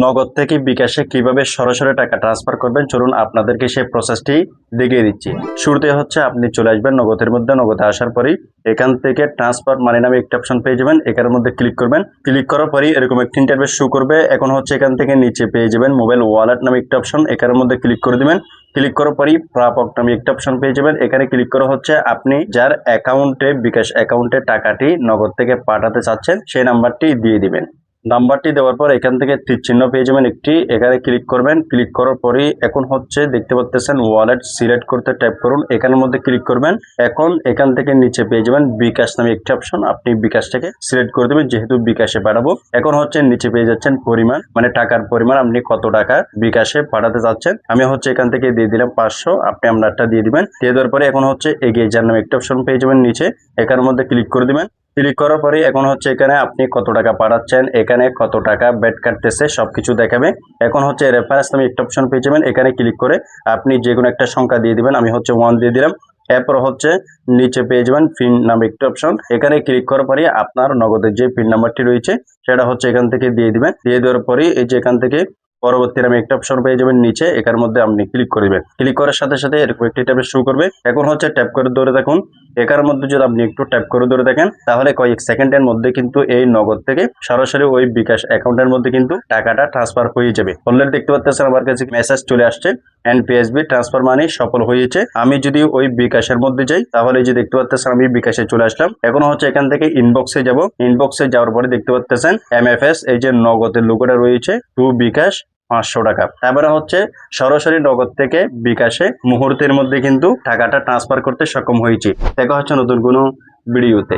নগদ থেকে বিকাশে কিভাবে সরাসরি টাকা ট্রান্সফার করবেন, চলুন আপনাদেরকে সেই প্রসেসটি দেখিয়ে দিচ্ছি। শুরুতে হচ্ছে আপনি চলে আসবেন নগদের মধ্যে। নগদে আসার পরেই এখান থেকে ট্রান্সফার মানি নামে একটা অপশন পেয়ে যাবেন। এখানের মধ্যে ক্লিক করবেন। ক্লিক করার পরেই এরকম একটা ইন্টারফেস শো করবে। এখন হচ্ছে এখান থেকে নিচে পেয়ে যাবেন মোবাইল ওয়ালেট নামে একটা অপশন। এখানের মধ্যে ক্লিক করে দিবেন। ক্লিক করার পরেই প্রাপক নামে একটা অপশন পেয়ে যাবেন। এখানে ক্লিক করা হচ্ছে আপনি যার অ্যাকাউন্টে বিকাশ অ্যাকাউন্টে টাকাটি নগদ থেকে পাঠাতে চাচ্ছেন সেই নাম্বারটি দিয়ে দিবেন। নাম্বারটি দেওয়ার পর এখান থেকে তীর চিহ্ন পেয়ে যাবেন একটি, এখানে ক্লিক করবেন। ক্লিক করার পরেই এখন হচ্ছে দেখতে পাচ্ছেন ওয়ালেট সিলেক্ট করতে ট্যাপ করুন, এখানের মধ্যে ক্লিক করবেন। এখন এখান থেকে নিচে পেয়ে যাবেন বিকাশ নামে একটা অপশন, আপনি বিকাশটাকে সিলেক্ট করে দেবেন যেহেতু বিকাশে পাঠাবো। এখন হচ্ছে নিচে পেয়ে যাচ্ছেন পরিমাণ, মানে টাকার পরিমাণ, আপনি কত টাকা বিকাশে পাঠাতে চাচ্ছেন। আমি হচ্ছে এখান থেকে দিয়ে দিলাম 500, আপনি আপনারটা দিয়ে দিবেন। দিয়ে দেওয়ার পরে এখন হচ্ছে এগিয়ে যান নামে একটা অপশন পেয়ে যাবেন নিচে, এখানের মধ্যে ক্লিক করে দিবেন। ক্লিক করার পরে এখন হচ্ছে এখানে আপনি কত টাকা পাঠাচ্ছেন, এখানে কত টাকা ব্যাট কাটতেছে সবকিছু দেখাবে। এখন হচ্ছে রেফারেন্স নামে একটা অপশন পেয়ে যাবেন, এখানে ক্লিক করে আপনি যে কোনো একটা সংখ্যা দিয়ে দিবেন। আমি হচ্ছে 1 দিয়ে দিলাম। এরপর হচ্ছে নিচে পেয়ে যাবেন পিন নামে একটা অপশন, এখানে ক্লিক করার পরে আপনার নগদের যে পিন নাম্বারটি রয়েছে সেটা হচ্ছে এখান থেকে দিয়ে দিবেন। দিয়ে দেওয়ার পরে এই যে এখান থেকে পরবর্তী নামে একটা অপশন পেয়ে যাবেন নিচে, এখার মধ্যে আপনি ক্লিক করে দিবেন। ক্লিক করার সাথে সাথে এরকম একটি ট্যাবে শো করবে। এখন হচ্ছে ট্যাপ করে ধরে দেখুন, এখার মধ্যে যদি আপনি একটু ট্যাপ করে ধরে দেখেন তাহলে কয়েক সেকেন্ডের মধ্যে কিন্তু এই নগদ থেকে সরাসরি ওই বিকাশ অ্যাকাউন্টের মধ্যে কিন্তু টাকাটা ট্রান্সফার হয়ে যাবে। অলরেডি দেখতে পাচ্ছেন আমার কাছে মেসেজ চলে আসছে, এনপিএসবি ট্রান্সফার মানি সফল হয়েছে। আমি যদি ওই বিকাশের মধ্যে যাই তাহলে এই যে দেখতে পাচ্ছেন আমি বিকাশে চলে আসলাম। এখন হচ্ছে এখান থেকে ইনবক্সে যাব। ইনবক্সে যাওয়ার পরে দেখতে পাচ্ছেন এমএফএস এই যে নগদের লোগোটা রয়েছে টু বিকাশ 500 টাকা। তারপরে হচ্ছে সরাসরি নগদ থেকে বিকাশে মুহূর্তের মধ্যে কিন্তু টাকাটা ট্রান্সফার করতে সক্ষম হয়েছি। দেখা হচ্ছে নতুন কোনো ভিডিওতে।